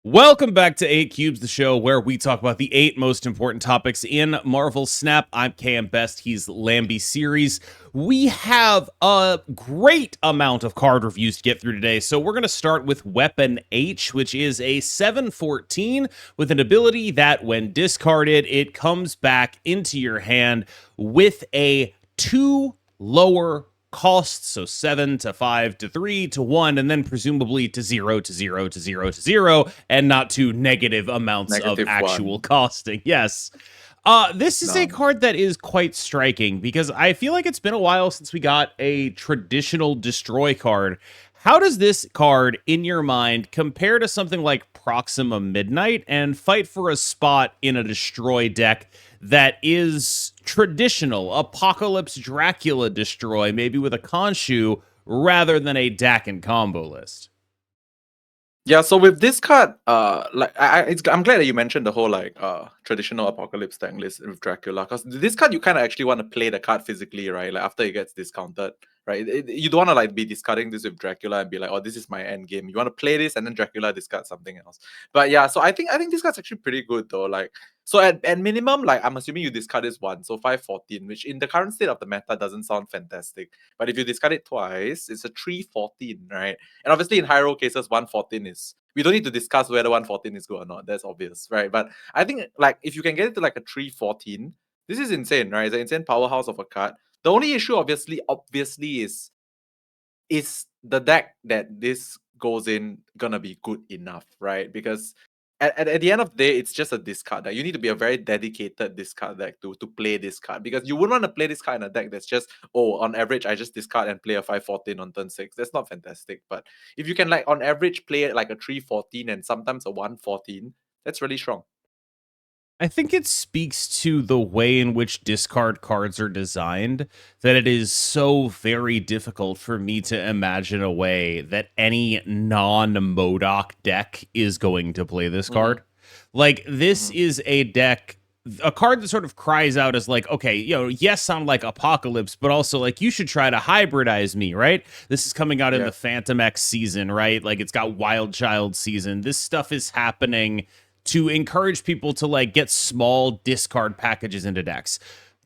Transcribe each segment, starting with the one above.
Welcome back to 8 Cubes, the show where we talk about the 8 most important topics in Marvel Snap. I'm KMBest, he's Lambie Series. We have a great amount of card reviews to get through today, so we're going to start with Weapon H, which is a 7/14 with an ability that, when discarded, it comes back into your hand with a 2 lower cost, so 7 to 5 to 3 to 1, and then presumably to 0 to 0 to 0 to 0, and not to negative amounts of actual costing. Yes. This is a card that is quite striking because I feel like it's been a while since we got a traditional destroy card. How does this card, in your mind, compare to something like Proxima Midnight and fight for a spot in a destroy deck that is traditional Apocalypse Dracula destroy, maybe with a Khonshu, rather than a deck and combo list? Yeah, so with this card, I'm glad that you mentioned the whole traditional apocalypse deck list with Dracula, because this card you kind of actually want to play the card physically, right? Like after it gets discounted, right? You don't want to like be discarding this with Dracula and be like, oh, this is my end game. You want to play this and then Dracula discard something else. But yeah, so I think this card's actually pretty good though. Like, so at minimum, like I'm assuming you discard this once, so 5/14, which in the current state of the meta doesn't sound fantastic. But if you discard it twice, it's a 3/14, right? And obviously in high roll cases, 1/14 is, we don't need to discuss whether 1/14 is good or not. That's obvious, right? But I think like if you can get it to like a 3/14, this is insane, right? It's an insane powerhouse of a card. The only issue obviously is the deck that this goes in gonna be good enough, right? Because at the end of the day, it's just a discard deck. You need to be a very dedicated discard deck to play this card, because you wouldn't want to play this card in a deck that's just, oh, on average, I just discard and play a 5/14 on turn 6. That's not fantastic. But if you can, like, on average, play it like a 3/14 and sometimes a 1/14, that's really strong. I think it speaks to the way in which discard cards are designed that it is so very difficult for me to imagine a way that any non-MODOK deck is going to play this card. Like, this is a deck, a card that sort of cries out as like, okay, yes, I'm like Apocalypse, but also like you should try to hybridize me, right? This is coming out in the Phantom X season, right? Like it's got Wild Child season. This stuff is happening to encourage people to like get small discard packages into decks.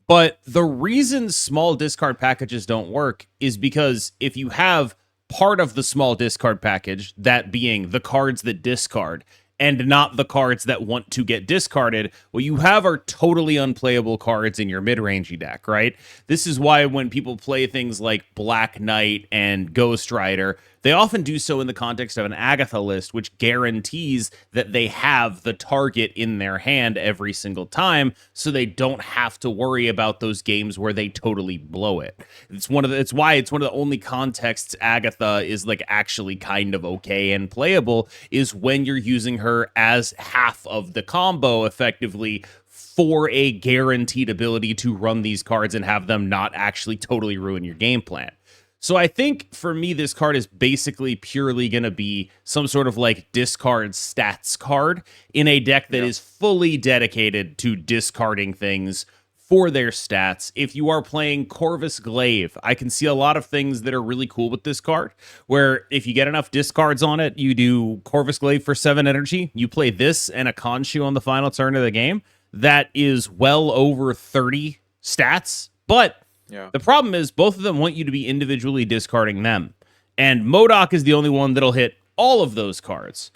But the reason small discard packages don't work is because if you have part of the small discard package, that being the cards that discard, and not the cards that want to get discarded, what you have are totally unplayable cards in your mid-rangey deck, right? This is why when people play things like Black Knight and Ghost Rider, they often do so in the context of an Agatha list, which guarantees that they have the target in their hand every single time, so they don't have to worry about those games where they totally blow it. It's why it's one of the only contexts Agatha is like actually kind of okay and playable, is when you're using her as half of the combo effectively for a guaranteed ability to run these cards and have them not actually totally ruin your game plan. So I think for me, this card is basically purely going to be some sort of like discard stats card in a deck that is fully dedicated to discarding things for their stats. If you are playing Corvus Glaive, I can see a lot of things that are really cool with this card, where if you get enough discards on it, you do Corvus Glaive for 7 energy, you play this and a Khonshu on the final turn of the game. That is well over 30 stats, but the problem is both of them want you to be individually discarding them. And MODOK is the only one that'll hit all of those cards.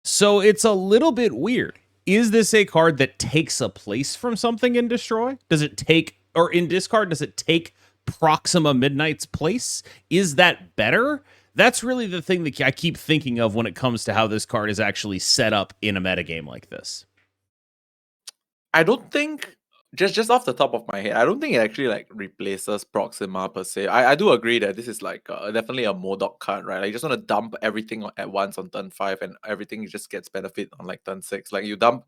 So it's a little bit weird. Is this a card that takes a place from something in Destroy? Does it take, or in discard, does it take Proxima Midnight's place? Is that better? That's really the thing that I keep thinking of when it comes to how this card is actually set up in a metagame like this. I don't think, just off the top of my head, I don't think it actually like replaces Proxima per se. I do agree that this is like definitely a MODOK card, right? Like you just want to dump everything at once on turn 5, and everything just gets benefit on like turn 6. Like you dump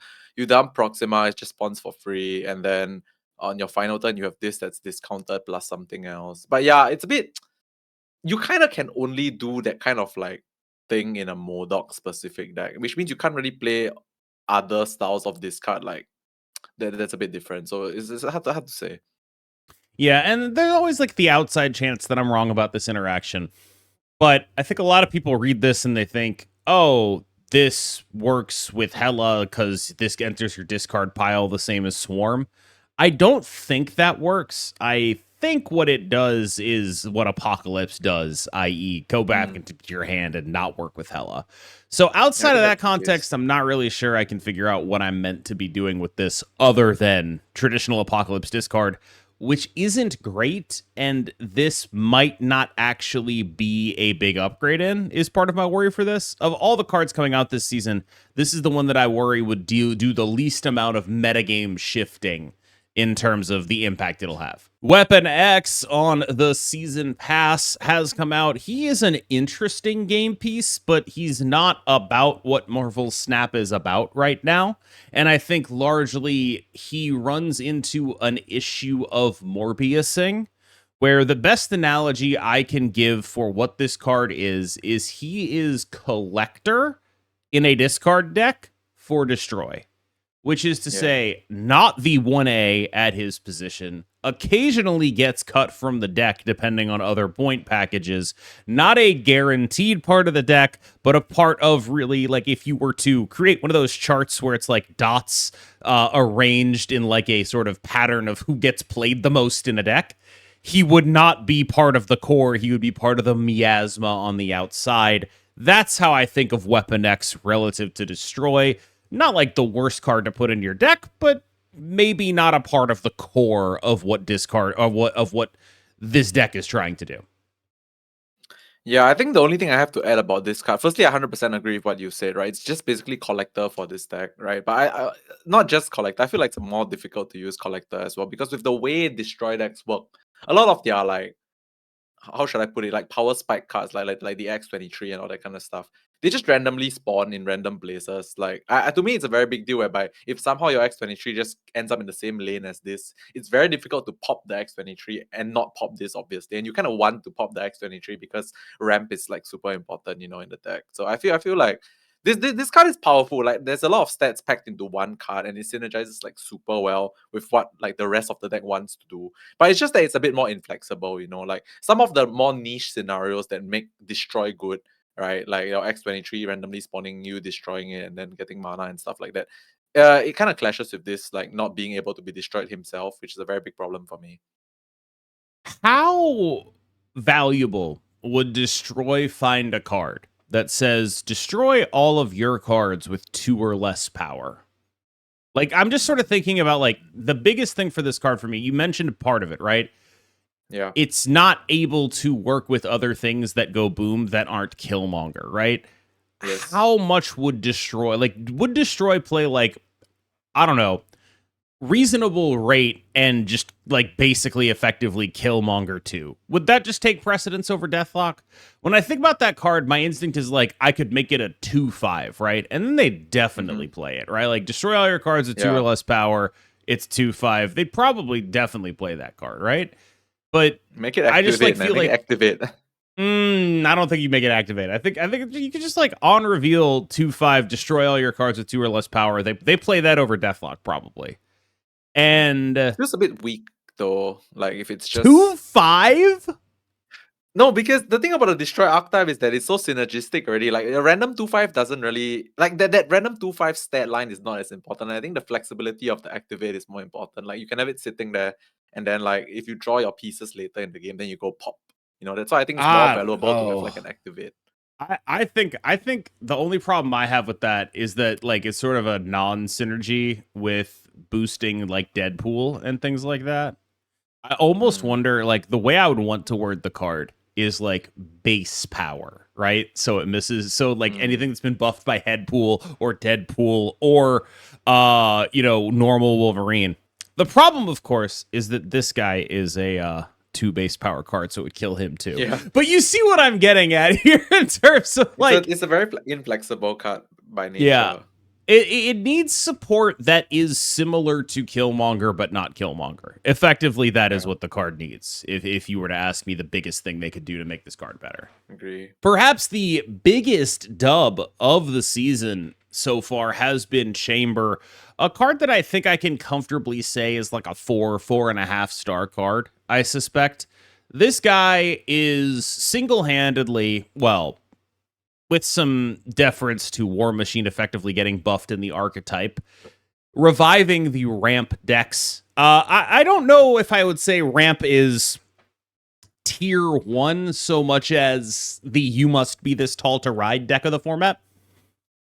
Proxima, it just spawns for free, and then on your final turn you have this that's discounted plus something else. But yeah, it's a bit, you kind of can only do that kind of like thing in a MODOK specific deck, which means you can't really play other styles of this card like that's a bit different. So it's hard to say. Yeah, and there's always like the outside chance that I'm wrong about this interaction. But I think a lot of people read this and they think, oh, this works with Hela because this enters your discard pile the same as Swarm. I don't think that works. I think what it does is what Apocalypse does, i.e., go back into your hand and not work with Hela. So outside of that context, I'm not really sure I can figure out what I'm meant to be doing with this other than traditional Apocalypse discard, which isn't great, and this might not actually be a big upgrade in, is part of my worry for this. Of all the cards coming out this season, this is the one that I worry would do the least amount of metagame shifting in terms of the impact it'll have. Weapon X on the season pass has come out. He is an interesting game piece, but he's not about what Marvel Snap is about right now. And I think largely he runs into an issue of Morbiusing, where the best analogy I can give for what this card is he is collector in a discard deck for destroy. Which is to say, not the 1A at his position, occasionally gets cut from the deck depending on other point packages, not a guaranteed part of the deck, but a part of really, like, if you were to create one of those charts where it's like dots arranged in like a sort of pattern of who gets played the most in a deck, he would not be part of the core, he would be part of the miasma on the outside. That's how I think of Weapon X relative to Destroy. Not like the worst card to put in your deck, but maybe not a part of the core of what discard or what this deck is trying to do. Yeah, I think the only thing I have to add about this card, firstly, I 100% agree with what you said, right? It's just basically collector for this deck, right? But I not just collector, I feel like it's more difficult to use collector as well, because with the way destroy decks work, a lot of their, like, how should I put it, like power spike cards, like the X23 and all that kind of stuff, they just randomly spawn in random places. Like, to me, it's a very big deal, whereby if somehow your X23 just ends up in the same lane as this, it's very difficult to pop the X23 and not pop this, obviously. And you kind of want to pop the X23 because ramp is like super important, in the deck. So I feel like this card is powerful. Like, there's a lot of stats packed into one card, and it synergizes like super well with what like the rest of the deck wants to do. But it's just that it's a bit more inflexible, like some of the more niche scenarios that make destroy good, right? Like your X23 randomly spawning you, destroying it, and then getting mana and stuff like that. It kind of clashes with this, like, not being able to be destroyed himself, which is a very big problem for me. How valuable would Destroy find a card that says destroy all of your cards with 2 or less power? Like, I'm just sort of thinking about, like, the biggest thing for this card for me, you mentioned part of it, right? Yeah. It's not able to work with other things that go boom that aren't Killmonger, right? Yes. How much would Destroy, like, would Destroy play, like, I don't know, reasonable rate and just, like, basically effectively Killmonger 2? Would that just take precedence over Deathlock? When I think about that card, my instinct is, like, I could make it a 2/5, right? And then they definitely play it, right? Like, destroy all your cards with 2 or less power, it's 2/5. They'd probably definitely play that card, right? But make it activate, I just like feel like activate. I don't think you make it activate. I think you could just, like, on reveal 2/5, destroy all your cards with 2 or less power. They play that over Deathlock probably. And Feels a bit weak though. Like, if it's just 2/5. No, because the thing about the destroy archetype is that it's so synergistic already. Like, a random 2/5 doesn't really, like, that random 2/5 stat line is not as important. I think the flexibility of the activate is more important. Like, you can have it sitting there, and then, like, if you draw your pieces later in the game, then you go pop. That's why I think it's more valuable to have like an activate. I think the only problem I have with that is that, like, it's sort of a non-synergy with boosting, like, Deadpool and things like that. I almost wonder, like, the way I would want to word the card is like base power, right? So it misses. So, like, anything that's been buffed by Headpool or Deadpool or normal Wolverine. The problem, of course, is that this guy is a 2 base power card, so it would kill him too. Yeah. But you see what I'm getting at here in terms of, like, it's a very inflexible card by nature. Yeah. It needs support that is similar to Killmonger, but not Killmonger. Effectively, that is what the card needs, if you were to ask me the biggest thing they could do to make this card better. Agree. Perhaps the biggest dub of the season so far has been Chamber, a card that I think I can comfortably say is like a 4.5 star card, I suspect. This guy is single-handedly, well, with some deference to War Machine effectively getting buffed in the archetype, reviving the ramp decks. I don't know if I would say ramp is tier 1 so much as the you must be this tall to ride deck of the format,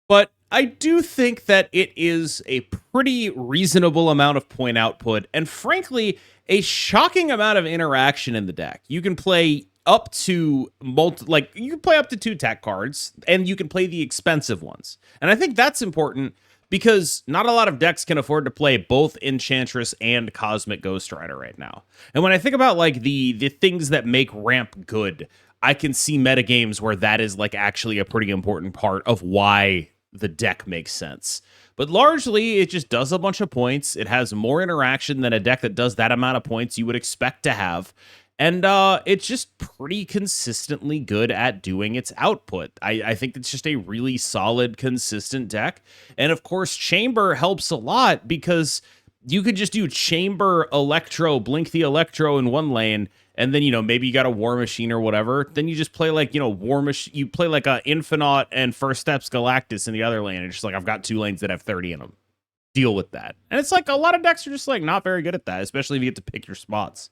but I do think that it is a pretty reasonable amount of point output, and frankly, a shocking amount of interaction in the deck. You can play up to you can play up to 2 tech cards, and you can play the expensive ones. And I think that's important because not a lot of decks can afford to play both Enchantress and Cosmic Ghost Rider right now. And when I think about like the things that make ramp good, I can see metagames where that is like actually a pretty important part of why the deck makes sense. But largely, it just does a bunch of points. It has more interaction than a deck that does that amount of points you would expect to have. And it's just pretty consistently good at doing its output. I think it's just a really solid, consistent deck. And of course, Chamber helps a lot because you could just do Chamber, Electro, Blink the Electro in one lane, and then, maybe you got a War Machine or whatever. Then you just play like, War Machine. You play like a Infinite and First Steps Galactus in the other lane. And it's just like, I've got 2 lanes that have 30 in them. Deal with that. And it's like a lot of decks are just like not very good at that, especially if you get to pick your spots.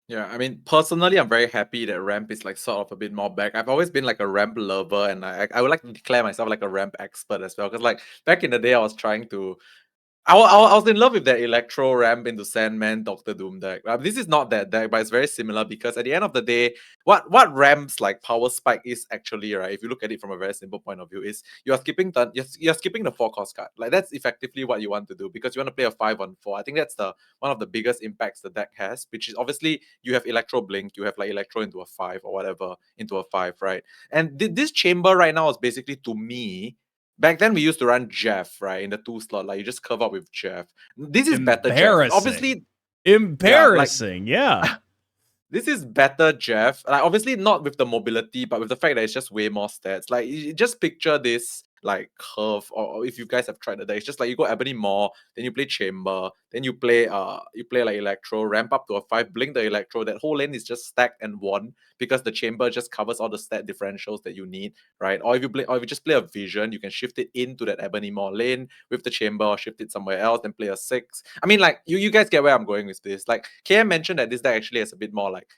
Yeah, I mean, personally, I'm very happy that ramp is like sort of a bit more back. I've always been like a ramp lover, and I would like to declare myself like a ramp expert as well. Because like back in the day, I was trying to I was in love with that Electro ramp into Sandman Doctor Doom deck. This is not that deck, but it's very similar because at the end of the day, what ramps like Power Spike is actually, right? If you look at it from a very simple point of view, is you're skipping the 4-cost card. Like that's effectively what you want to do because you want to play a 5-on-4. I think that's the one of the biggest impacts the deck has, which is obviously you have Electro Blink, you have like Electro into a 5 or whatever into a 5, right? And this chamber right now is basically, to me, back then we used to run Jeff, right, in the 2 slot. Like you just curve up with Jeff. This is better Jeff. Obviously, embarrassing. Yeah. This is better Jeff. Like obviously not with the mobility, but with the fact that it's just way more stats. Like you just picture this like curve, or if you guys have tried the deck, it's just like you go Ebony Maw, then you play Chamber, then you play like Electro, ramp up to a 5, blink the Electro. That whole lane is just stacked and won because the Chamber just covers all the stat differentials that you need, right? Or if you just play a Vision, you can shift it into that Ebony Maw lane with the Chamber, or shift it somewhere else and play a 6. I mean, like you guys get where I'm going with this. Like KM mentioned that this deck actually has a bit more like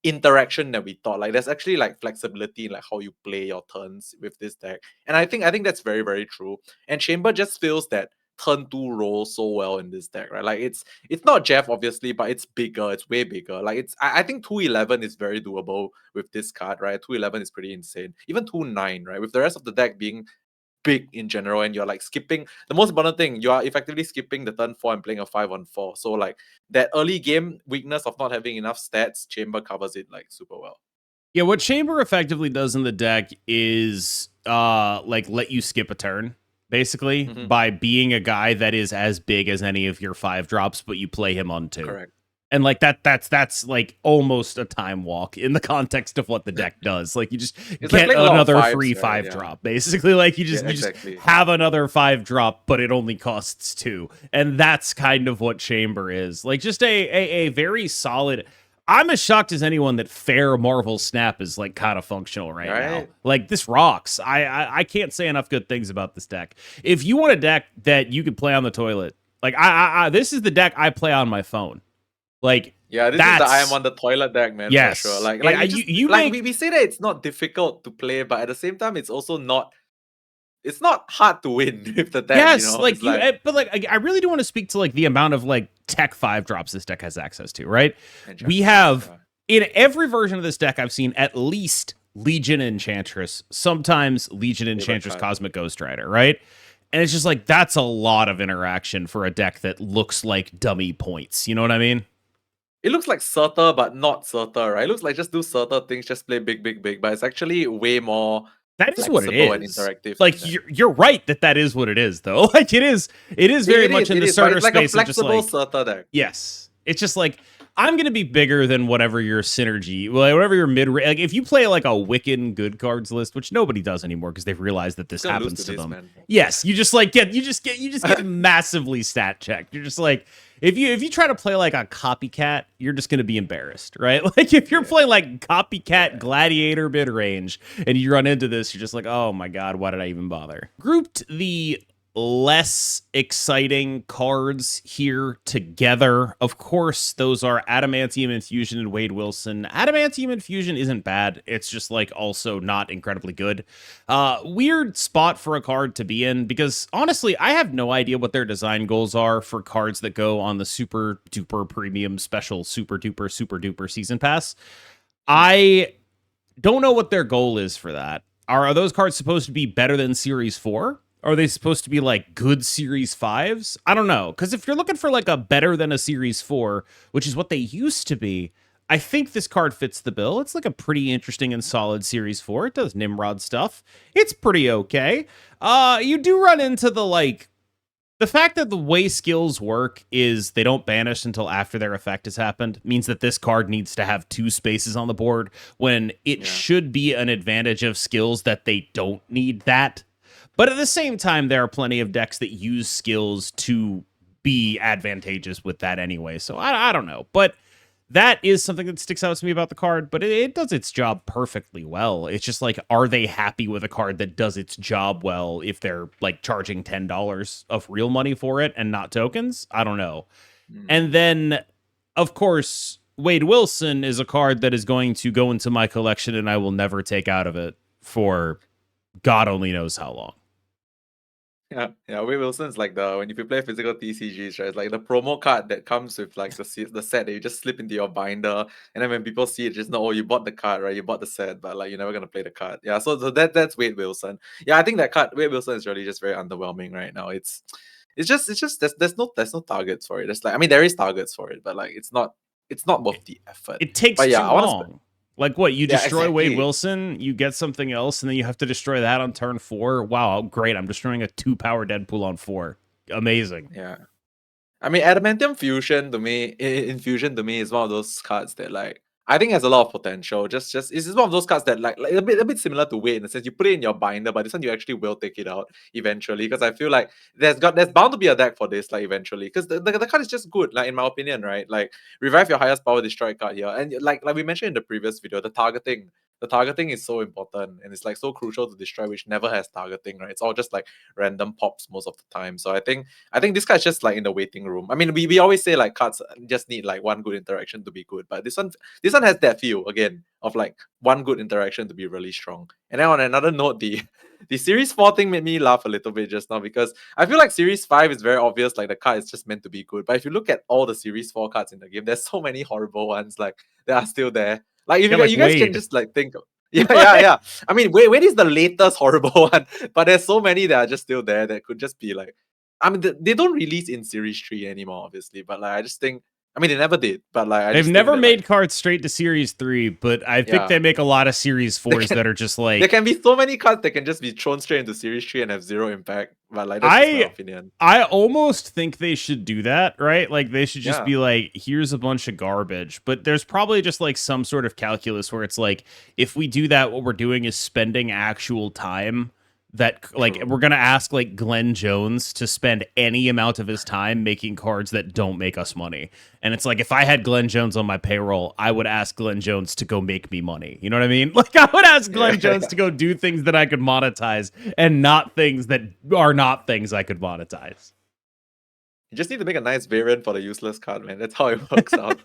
interaction that we thought. Like there's actually like flexibility in like how you play your turns with this deck, and I think that's very, very true. And Chamber just feels that turn 2 role so well in this deck, right? Like it's not Jeff obviously, but it's bigger, it's way bigger. Like I think 2-11 is very doable with this card, right? 2-11 is pretty insane. Even 2-9, right, with the rest of the deck being big in general, and you're like skipping the most important thing, you are effectively skipping the turn 4 and playing a 5-on-4. So like that early game weakness of not having enough stats, Chamber covers it like super well. Yeah, what Chamber effectively does in the deck is like let you skip a turn, basically, by being a guy that is as big as any of your 5 drops, but you play him on 2. Correct. And like that's like almost a time walk in the context of what the deck does. Like you just get another free 5 drop, basically. Like you just have another 5 drop, but it only costs 2. And that's kind of what Chamber is. Like just a very solid. I'm as shocked as anyone that Fair Marvel Snap is like kind of functional right now. Like this rocks. I can't say enough good things about this deck. If you want a deck that you could play on the toilet, like this is the deck I play on my phone. Like this is the I am on the toilet deck, man. Yes, for sure. Like we say that it's not difficult to play, but at the same time, it's also not. It's not hard to win with the deck. Yes, but I really do want to speak to like the amount of like tech 5 drops this deck has access to. Right, we have in every version of this deck I've seen at least Legion Enchantress, sometimes Legion Enchantress Cosmic Ghost Rider. Right. And it's just like that's a lot of interaction for a deck that looks like dummy points. You know what I mean? It looks like Surtur, but not Surtur, right? It looks like just do Surtur things, just play big, but it's actually way more. That is what it is. And interactive. Like you're right that is what it is, though. Like it is very much in the Surtur space. It's like a flexible Surtur deck. Yes, it's just like I'm gonna be bigger than whatever your synergy, whatever your mid. Like if you play like a Wiccan good cards list, which nobody does anymore because they've realized that this happens to them. Man. Yes, you just get massively stat checked. You're just like. if you try to play like a copycat, you're just going to be embarrassed, right? Like if you're playing like copycat gladiator mid range and you run into this, you're just like, oh my god, why did I even bother? Grouped the less exciting cards here together. Of course, those are Adamantium Infusion and Wade Wilson. Adamantium Infusion isn't bad. It's just like also not incredibly good. Weird spot for a card to be in because honestly, I have no idea what their design goals are for cards that go on the super duper premium special super duper season pass. I don't know what their goal is for that. Are those cards supposed to be better than Series 4? Are they supposed to be like good Series 5s? I don't know. Because if you're looking for like a better than a Series 4, which is what they used to be, I think this card fits the bill. It's like a pretty interesting and solid Series 4. It does Nimrod stuff. It's pretty okay. You do run into the fact that the way skills work is they don't banish until after their effect has happened means that this card needs to have 2 spaces on the board when it should be an advantage of skills that they don't need that. But at the same time, there are plenty of decks that use skills to be advantageous with that anyway. So I don't know. But that is something that sticks out to me about the card. But it does its job perfectly well. It's just like, are they happy with a card that does its job well if they're like charging $10 of real money for it and not tokens? I don't know. And then, of course, Wade Wilson is a card that is going to go into my collection and I will never take out of it for God only knows how long. Yeah. Wade Wilson's like when if you play physical TCGs, right? It's like the promo card that comes with like the set that you just slip into your binder, and then when people see it, just know, oh, you bought the card, right? You bought the set, but like you're never gonna play the card. Yeah, so that's Wade Wilson. Yeah, I think that card Wade Wilson is really just very underwhelming right now. It's just there's no targets for it. It's like, I mean, there is targets for it, but like it's not worth the effort. It takes but yeah, too long. Like what? You destroy exactly. Wade Wilson, you get something else, and then you have to destroy that on turn 4. Wow, great. I'm destroying a 2-power Deadpool on 4. Amazing. Yeah. I mean, Adamantium Fusion to me, Infusion to me is one of those cards that like I think has a lot of potential. Just it's just one of those cards that like a bit similar to Wade in the sense you put it in your binder, but this one you actually will take it out eventually. Because I feel like there's bound to be a deck for this like eventually. Because the card is just good, like in my opinion, right? Like revive your highest power destroy card here, and like we mentioned in the previous video, the targeting is so important and it's like so crucial to destroy, which never has targeting, right? It's all just like random pops most of the time. So I think this guy's just like in the waiting room. I mean, we always say like cards just need like one good interaction to be good, but this one has that feel again of like one good interaction to be really strong. And then on another note, the Series 4 thing made me laugh a little bit just now because I feel like Series 5 is very obvious, like the card is just meant to be good. But if you look at all the Series 4 cards in the game, there's so many horrible ones like that are still there. Like if you guys can just like think of, yeah. I mean, Wade is the latest horrible one, but there's so many that are just still there that could just be like, I mean, they don't release in Series 3 anymore, obviously, but like I just think, I mean, they never did, but like they've never made cards straight to Series 3, but I think they make a lot of Series 4s that are just like there can be so many cards that can just be thrown straight into Series 3 and have zero impact. But like that's just my opinion. I almost think they should do that, right? Like they should just be like, here's a bunch of garbage. But there's probably just like some sort of calculus where it's like, if we do that, what we're doing is spending actual time that like we're gonna ask like Glenn Jones to spend any amount of his time making cards that don't make us money. And it's like, if I had Glenn Jones on my payroll, I would ask Glenn Jones to go make me money. You know what I mean? Like I would ask Glenn Jones to go do things that I could monetize and not things that are not things I could monetize. You just need to make a nice variant for the useless card, man. That's how it works out.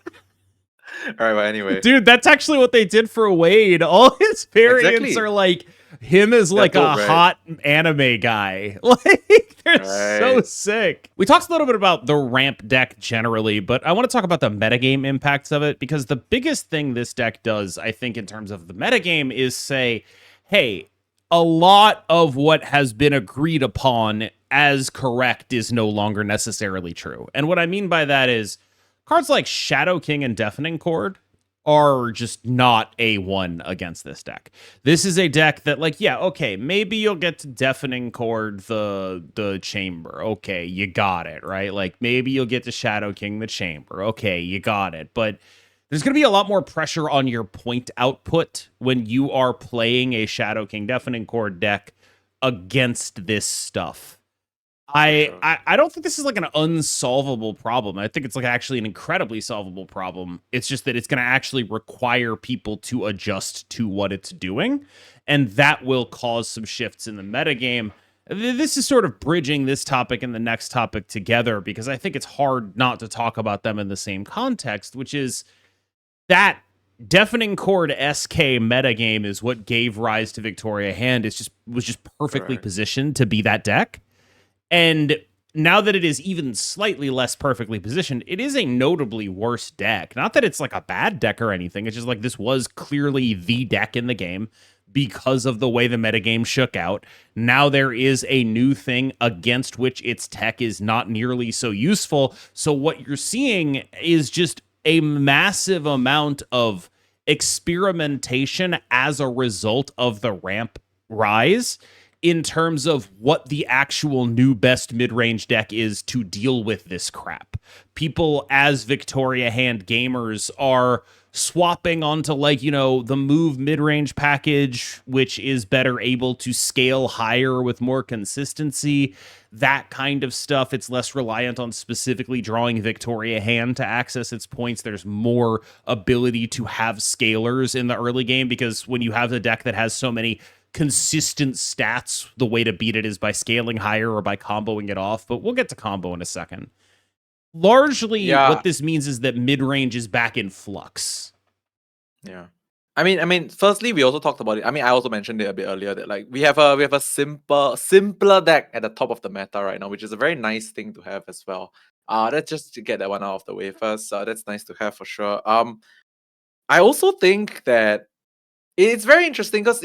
All right, but anyway. Dude, that's actually what they did for Wade. All his variants are like him as like a hot anime guy. Like they're so sick. We talked a little bit about the ramp deck generally, but I want to talk about the metagame impacts of it because the biggest thing this deck does, I think, in terms of the metagame is say, hey, a lot of what has been agreed upon as correct is no longer necessarily true. And what I mean by that is cards like Shadow King and Deafening Chord are just not A1 against this deck. This is a deck that, like, yeah, okay, maybe you'll get to Deafening Chord the Chamber. Okay, you got it, right? Like, maybe you'll get to Shadow King the Chamber. Okay, you got it. But there's going to be a lot more pressure on your point output when you are playing a Shadow King Deafening Chord deck against this stuff. for I, sure. I I don't think this is like an unsolvable problem. I think it's like actually an incredibly solvable problem. It's just that it's going to actually require people to adjust to what it's doing, and that will cause some shifts in the metagame. This is sort of bridging this topic and the next topic together because I think it's hard not to talk about them in the same context, which is that Deafening Chord SK metagame is what gave rise to Victoria Hand. Was just perfectly Correct. positioned to be that deck. And now that it is even slightly less perfectly positioned, it is a notably worse deck. Not that it's like a bad deck or anything. It's just like this was clearly the deck in the game because of the way the metagame shook out. Now there is a new thing against which its tech is not nearly so useful. So what you're seeing is just a massive amount of experimentation as a result of the ramp rise in terms of what the actual new best mid-range deck is to deal with this crap. People as Victoria Hand gamers are swapping onto like, the move mid-range package, which is better able to scale higher with more consistency, that kind of stuff. It's less reliant on specifically drawing Victoria Hand to access its points. There's more ability to have scalers in the early game because when you have a deck that has so many consistent stats, the way to beat it is by scaling higher or by comboing it off, but we'll get to combo in a second. Largely, Yeah, what this means is that mid-range is back in flux. yeah. I mean, firstly, we also talked about it. I mean, I also mentioned it a bit earlier that like we have a simpler deck at the top of the meta right now, which is a very nice thing to have as well. Let's just to get that one out of the way first. That's nice to have for sure. I also think that it's very interesting because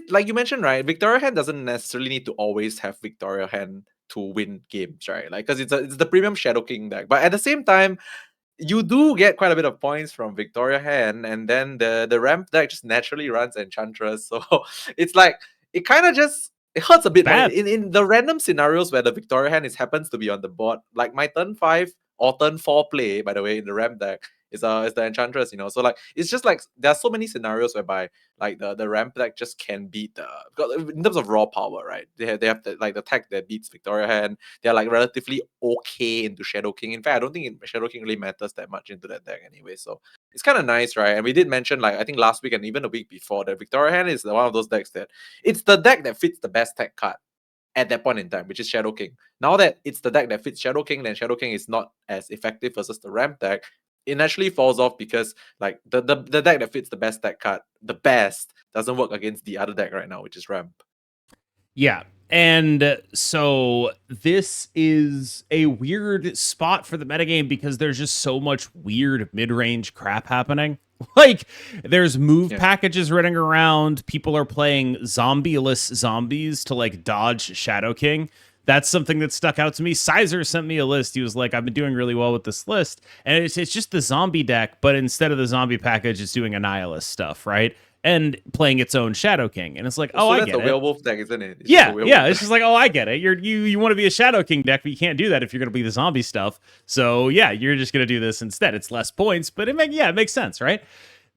like you mentioned, right? Victoria Hand doesn't necessarily need to always have Victoria Hand to win games, right? Like, because it's the premium Shadow King deck, but at the same time, you do get quite a bit of points from Victoria Hand, and then the ramp deck just naturally runs Enchantress. So it's like it kind of just it hurts a bit more Bad. in the random scenarios where the Victoria Hand happens to be on the board. Like my turn 5 or turn 4 play, by the way, in the ramp deck is the Enchantress, So like it's just like there are so many scenarios whereby like the ramp deck just can beat the because in terms of raw power, right? They have the tech that beats Victoria Hand. They're like relatively okay into Shadow King. In fact, I don't think Shadow King really matters that much into that deck anyway. So it's kind of nice, right? And we did mention, like, I think last week and even the week before, that Victoria Hand is one of those decks that it's the deck that fits the best tech card at that point in time, which is Shadow King. Now that it's the deck that fits Shadow King, then Shadow King is not as effective versus the ramp deck. It naturally falls off because like the deck that fits the best deck card, the best, doesn't work against the other deck right now, which is ramp. Yeah. And so this is a weird spot for the metagame because there's just so much weird mid-range crap happening. Like, there's move packages running around. People are playing zombieless zombies to like dodge Shadow King. That's something that stuck out to me. Sizer sent me a list. He was like, I've been doing really well with this list. And it's just the zombie deck, but instead of the zombie package, it's doing Annihilus stuff, right? And playing its own Shadow King. And it's like, So I that's get a it. werewolf deck, isn't it? It's just a Yeah, werewolf yeah. It's deck. just like, I get it. You want to be a Shadow King deck, but you can't do that if you're going to be the zombie stuff. So yeah, you're just going to do this instead. It's less points, but it makes sense, right?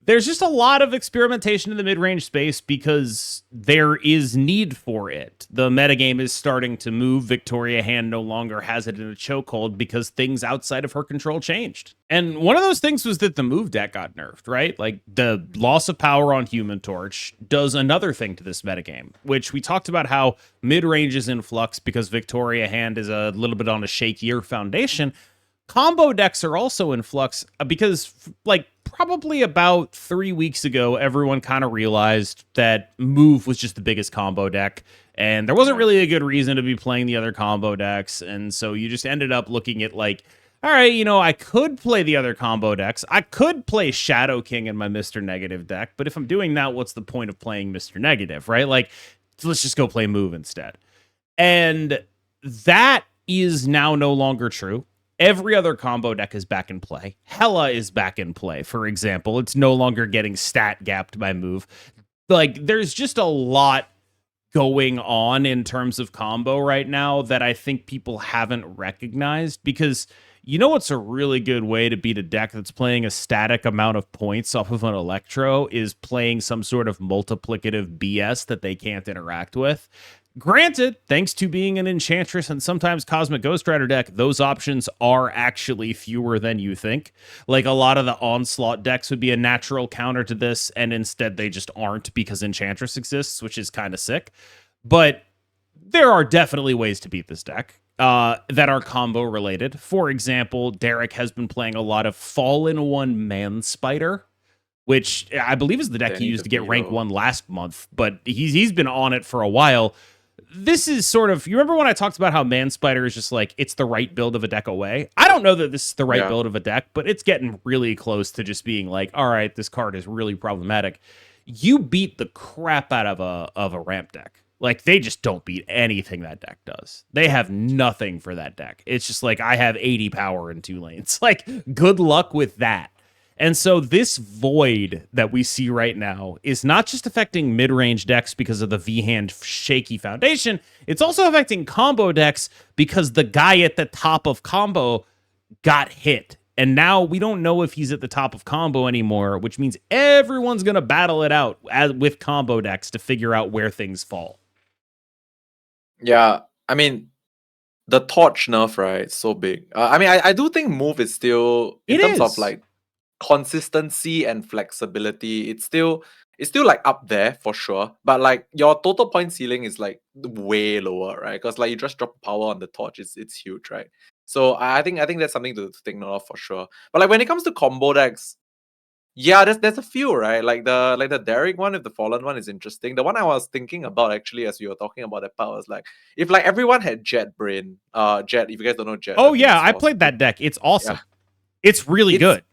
There's just a lot of experimentation in the mid-range space because there is need for it. The metagame is starting to move. Victoria Hand no longer has it in a chokehold because things outside of her control changed. And one of those things was that the move deck got nerfed, right? Like the loss of power on Human Torch does another thing to this metagame, which we talked about how mid-range is in flux because Victoria Hand is a little bit on a shakier foundation. Combo decks are also in flux because, like, probably about 3 weeks ago, everyone kind of realized that Move was just the biggest combo deck, and there wasn't really a good reason to be playing the other combo decks, and so you just ended up looking at, like, all right, I could play the other combo decks. I could play Shadow King in my Mr. Negative deck, but if I'm doing that, what's the point of playing Mr. Negative, right? Like, let's just go play Move instead. And that is now no longer true. Every other combo deck is back in play. Hela is back in play, for example. It's no longer getting stat gapped by Move. Like, there's just a lot going on in terms of combo right now that I think people haven't recognized because what's a really good way to beat a deck that's playing a static amount of points off of an Electro is playing some sort of multiplicative BS that they can't interact with. Granted, thanks to being an Enchantress and sometimes Cosmic Ghost Rider deck, those options are actually fewer than you think. Like, a lot of the Onslaught decks would be a natural counter to this, and instead they just aren't because Enchantress exists, which is kind of sick. But there are definitely ways to beat this deck that are combo related. For example, Derek has been playing a lot of Fall-in-One Man Spider, which I believe is the deck he used to get rank 1 last month, but he's been on it for a while. This is sort of, you remember when I talked about how Man Spider is just like, it's the right build of a deck away? I don't know that this is the right build of a deck, but it's getting really close to just being like, all right, this card is really problematic. You beat the crap out of a ramp deck. Like, they just don't beat anything that deck does. They have nothing for that deck. It's just like, I have 80 power in 2 lanes. Like, good luck with that. And so this void that we see right now is not just affecting mid-range decks because of the V-Hand shaky foundation, it's also affecting combo decks because the guy at the top of combo got hit. And now we don't know if he's at the top of combo anymore, which means everyone's going to battle it out with combo decks to figure out where things fall. Yeah, I mean, the torch nerf, right? It's so big. I mean, I do think move is still, in terms of like consistency and flexibility, it's still like up there for sure. But like your total point ceiling is like way lower, right? Because like you just drop power on the torch, it's huge, right? So I think that's something to take note of for sure. But like when it comes to combo decks, yeah, there's a few, right? Like the Derek one, if the Fallen one is interesting. The one I was thinking about actually as you were talking about that part was like, if like everyone had Jet Brain, Jet, if you guys don't know Jet. Oh yeah, I played that deck. It's awesome. Yeah. It's really good.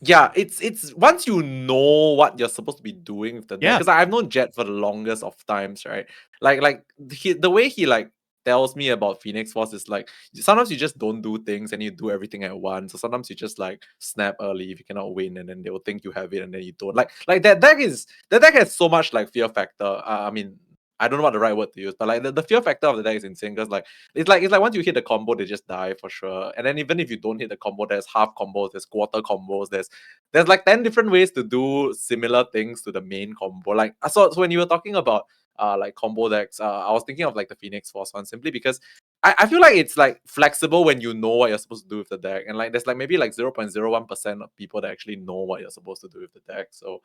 Yeah, it's once you know what you're supposed to be doing with the deck, because I've known Jet for the longest of times, right? Like the way he like tells me about Phoenix Force is like, sometimes you just don't do things and you do everything at once. So sometimes you just like snap early if you cannot win, and then they will think you have it and then you don't. Like that deck has so much like fear factor. I mean, I don't know what the right word to use, but like the fear factor of the deck is insane because like it's like once you hit the combo, they just die for sure. And then even if you don't hit the combo, there's half combos, there's quarter combos, there's like 10 different ways to do similar things to the main combo. Like so when you were talking about like combo decks, I was thinking of like the Phoenix Force one simply because I feel like it's like flexible when you know what you're supposed to do with the deck, and like there's like maybe like 0.01% of people that actually know what you're supposed to do with the deck. So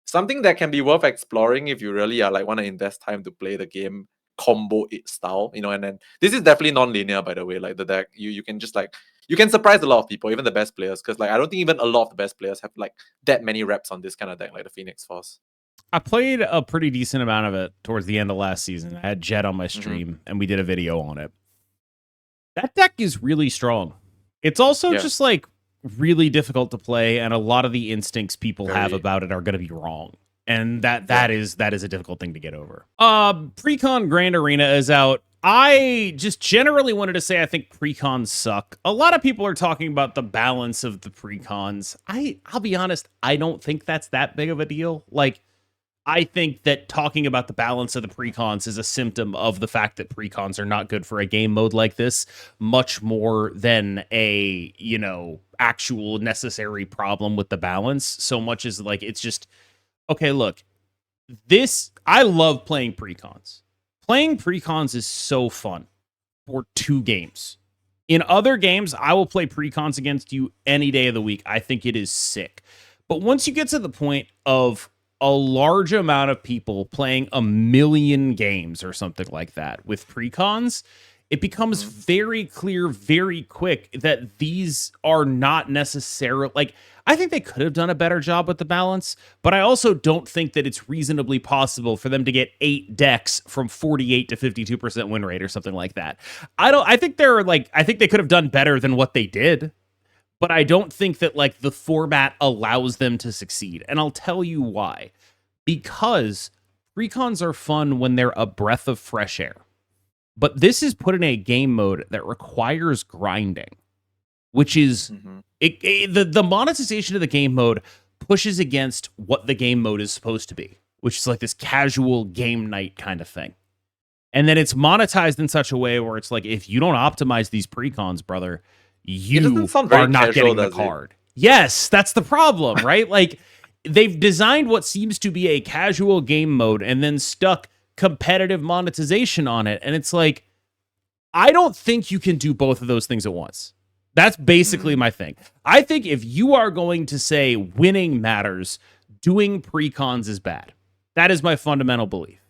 something that can be worth exploring if you really are like want to invest time to play the game combo it style, you know. And then this is definitely non-linear, by the way. Like the deck, you can just like you can surprise a lot of people, even the best players, because like I don't think even a lot of the best players have like that many reps on this kind of deck, like the Phoenix Force. I played a pretty decent amount of it towards the end of last season. I had Jet on my stream and we did a video on it. That deck is really strong. It's also just like really difficult to play, and a lot of the instincts people have about it are going to be wrong. And that is a difficult thing to get over. Precon Grand Arena is out. I just generally wanted to say I think precons suck. A lot of people are talking about the balance of the precons. I'll be honest, I don't think that's that big of a deal. Like, I think that talking about the balance of the precons is a symptom of the fact that precons are not good for a game mode like this, much more than a, you know, actual necessary problem with the balance. So much as like, it's just, okay, look, I love playing precons. Playing precons is so fun for 2 games. In other games, I will play precons against you any day of the week. I think it is sick. But once you get to the point of a large amount of people playing 1 million games or something like that with precons, it becomes very clear very quick that these are not necessarily, like, I think they could have done a better job with the balance, but I also don't think that it's reasonably possible for them to get 8 decks from 48 to 52% win rate or something like that. I think they could have done better than what they did, but I don't think that like the format allows them to succeed. And I'll tell you why. Because precons are fun when they're a breath of fresh air. But this is put in a game mode that requires grinding, which is the monetization of the game mode pushes against what the game mode is supposed to be, which is like this casual game night kind of thing. And then it's monetized in such a way where it's like, if you don't optimize these precons, brother, you are not getting the card. Yes, that's the problem, right? Like, they've designed what seems to be a casual game mode and then stuck competitive monetization on it. And it's like, I don't think you can do both of those things at once. That's basically my thing. I think if you are going to say winning matters, doing precons is bad. That is my fundamental belief.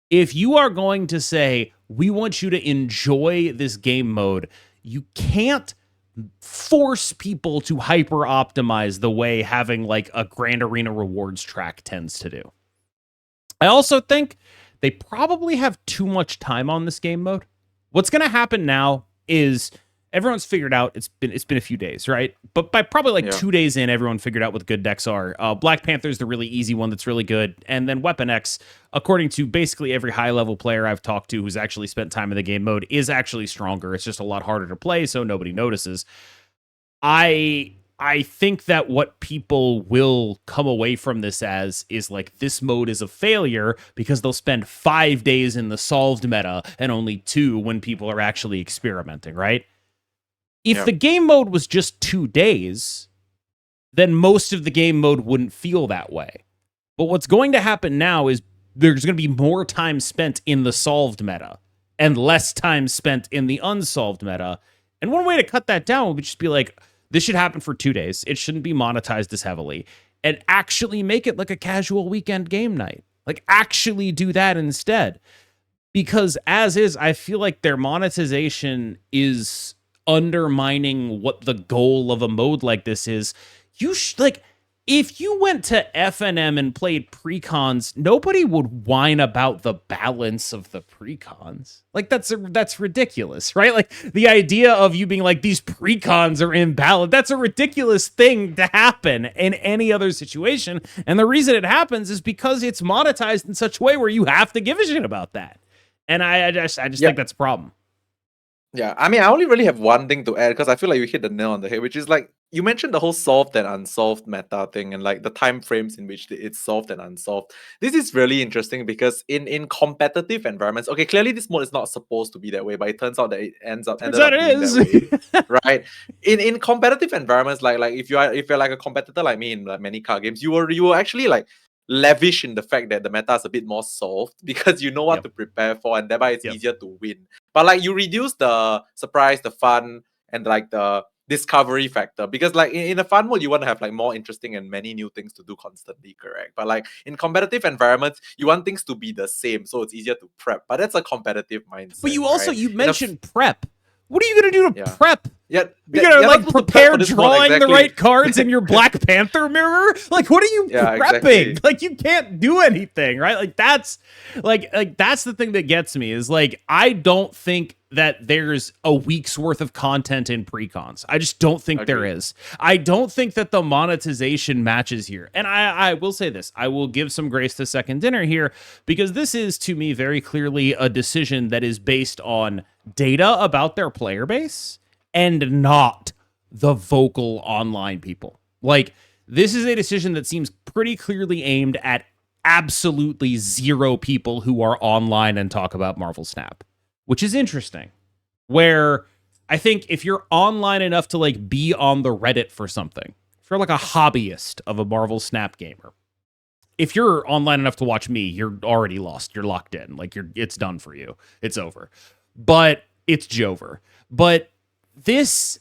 If you are going to say, we want you to enjoy this game mode, you can't force people to hyper optimize the way having like a Grand Arena rewards track tends to do. I also think they probably have too much time on this game mode. What's going to happen now is everyone's figured out it's been a few days, right? But by probably like 2 days in, everyone figured out what good decks are. Black Panther's the really easy one that's really good. And then Weapon X, according to basically every high-level player I've talked to who's actually spent time in the game mode, is actually stronger. It's just a lot harder to play, so nobody notices. I think that what people will come away from this as is like this mode is a failure because they'll spend 5 days in the solved meta and only 2 when people are actually experimenting, right? If the game mode was just 2 days, then most of the game mode wouldn't feel that way. But what's going to happen now is there's going to be more time spent in the solved meta and less time spent in the unsolved meta. And one way to cut that down would just be like, this should happen for 2 days. It shouldn't be monetized as heavily. And actually make it like a casual weekend game night. Like, actually do that instead. Because as is, I feel like their monetization is undermining what the goal of a mode like this is. If you went to FNM and played precons, nobody would whine about the balance of the precons. Like, that's ridiculous, right? Like, the idea of you being like, these precons are imbalanced, that's a ridiculous thing to happen in any other situation. And the reason it happens is because it's monetized in such a way where you have to give a shit about that. And I just think that's a problem. Yeah, I mean, I only really have one thing to add because I feel like you hit the nail on the head, which is like you mentioned the whole solved and unsolved meta thing and like the time frames in which it's solved and unsolved. This is really interesting because in competitive environments, okay, clearly this mode is not supposed to be that way, but it turns out that it ended up being that way, right? In competitive environments, like if you're like a competitor like me in like many card games, you will actually like lavish in the fact that the meta is a bit more solved because you know what to prepare for and thereby it's easier to win. But like you reduce the surprise, the fun, and like the discovery factor because like in a fun mode you want to have like more interesting and many new things to do constantly, correct? But like in competitive environments you want things to be the same so it's easier to prep, but that's a competitive mindset. But you also you mentioned prep. What are you gonna do to prep? Yeah, you're gonna like prepare drawing the right cards in your Black Panther mirror. Like, what are you prepping? Exactly. Like, you can't do anything, right? Like that's that's the thing that gets me is like I don't think that there's a week's worth of content in precons. I just don't think there is. I don't think that the monetization matches here. And I will say this. I will give some grace to Second Dinner here because this is to me very clearly a decision that is based on data about their player base and not the vocal online people. Like, this is a decision that seems pretty clearly aimed at absolutely 0 people who are online and talk about Marvel Snap, which is interesting. Where I think if you're online enough to like be on the Reddit for something, if you're like a hobbyist of a Marvel Snap gamer, if you're online enough to watch me, you're already lost. You're locked in. Like it's done for you. It's over. But it's Jover. But this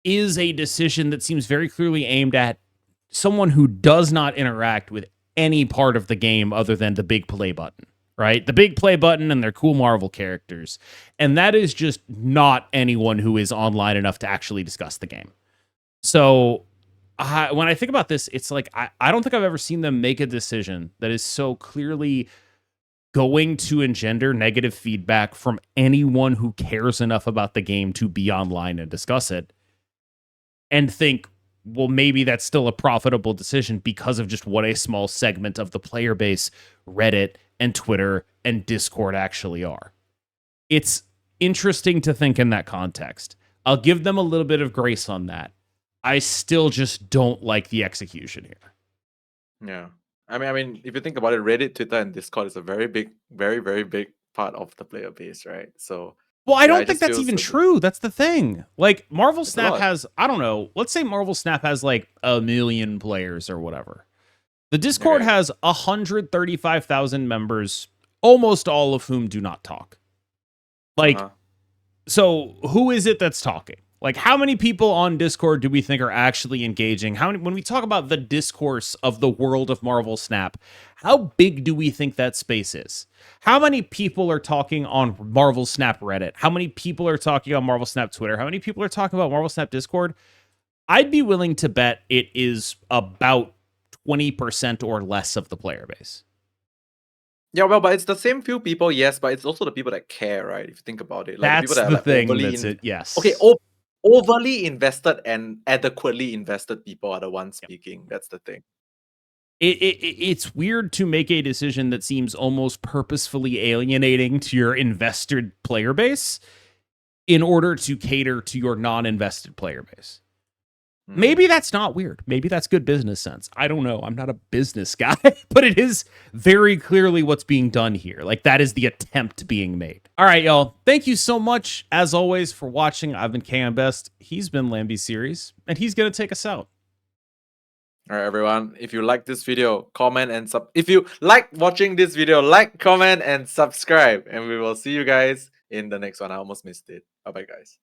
is a decision that seems very clearly aimed at someone who does not interact with any part of the game other than the big play button, right? The big play button and their cool Marvel characters. And that is just not anyone who is online enough to actually discuss the game. So when I think about this, it's like, I don't think I've ever seen them make a decision that is so clearly going to engender negative feedback from anyone who cares enough about the game to be online and discuss it and think, well, maybe that's still a profitable decision because of just what a small segment of the player base, Reddit and Twitter and Discord actually are. It's interesting to think in that context. I'll give them a little bit of grace on that. I still just don't like the execution here. Yeah. I mean, if you think about it, Reddit, Twitter, and Discord is a very big, very, very big part of the player base, right? So, well, I don't think that's even true. That's the thing. Like, Marvel Snap has, I don't know, let's say Marvel Snap has like 1 million players or whatever. The Discord has 135,000 members almost all of whom do not talk. Like, Uh-huh. so who is it that's talking? Like, how many people on Discord do we think are actually engaging? How many, when we talk about the discourse of the world of Marvel Snap, how big do we think that space is? How many people are talking on Marvel Snap Reddit? How many people are talking on Marvel Snap Twitter? How many people are talking about Marvel Snap Discord? I'd be willing to bet it is about 20% or less of the player base. Yeah, well, but it's the same few people, yes, but it's also the people that care, right? If you think about it, like the people That's that are the like thing. overly That's it. Yes. okay, overly invested and adequately invested people are the ones speaking. That's the thing. It's weird to make a decision that seems almost purposefully alienating to your invested player base in order to cater to your non-invested player base. Maybe that's not weird. Maybe that's good business sense. I don't know. I'm not a business guy, but it is very clearly what's being done here. Like, that is the attempt being made. All right, y'all. Thank you so much, as always, for watching. I've been KMBest. He's been Lambie Series, and he's going to take us out. All right, everyone. If you like this video, comment and if you like watching this video, like, comment, and subscribe. And we will see you guys in the next one. I almost missed it. Bye-bye, guys.